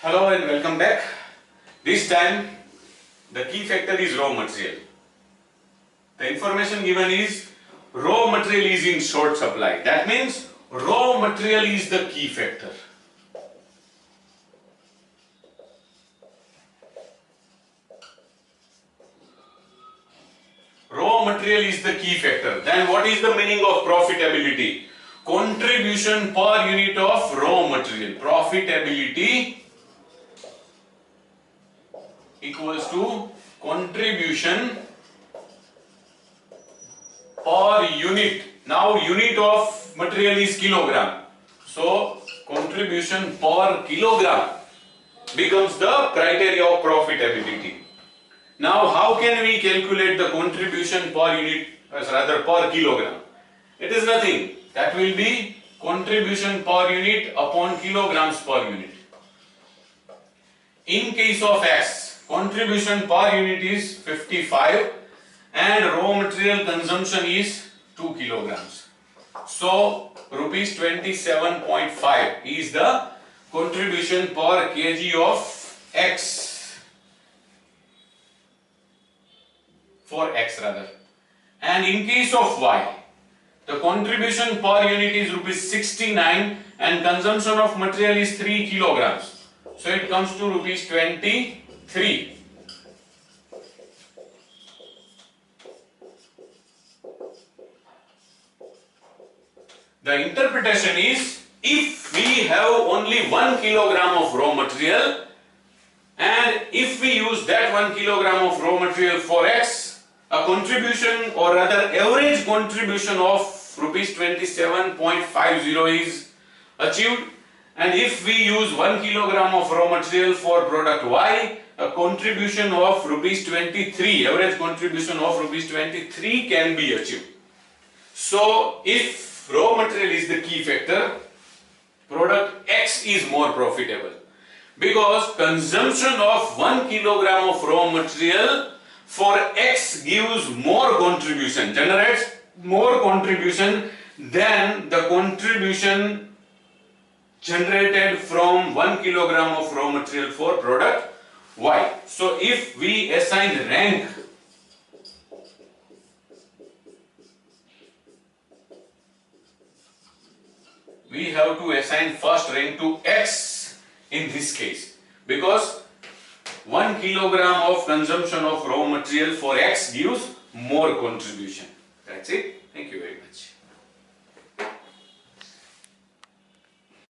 Hello and welcome back. This time the key factor is raw material. The information given is raw material is in short supply. That means raw material is the key factor. Raw material is the key factor. Then what is the meaning of profitability? Contribution per unit of raw material. Profitability equals to contribution per unit. Now unit of material is kilogram. So contribution per kilogram becomes the criteria of profitability. Now how can we calculate the contribution per unit, rather per kilogram? It is nothing. That will be contribution per unit upon kilograms per unit. In case of X, contribution per unit is 55 and raw material consumption is 2 kilograms. So rupees 27.5 is the contribution per kg of X. For X rather. And in case of Y, the contribution per unit is rupees 69 and consumption of material is 3 kilograms. So it comes to rupees 23. The interpretation is, if we have only 1 kilogram of raw material and if we use that 1 kilogram of raw material for X, a contribution or rather average contribution of rupees 27.50 is achieved, and if we use 1 kilogram of raw material for product Y, a contribution of rupees 23, average contribution of rupees 23 can be achieved. So if raw material is the key factor, product X is more profitable because consumption of 1 kilogram of raw material for X gives more contribution, generates more contribution than the contribution generated from 1 kilogram of raw material for product Y. So if we assign rank we have to assign first rank to X in this case, because 1 kilogram of consumption of raw material for X gives more contribution. That's it. Thank you very much.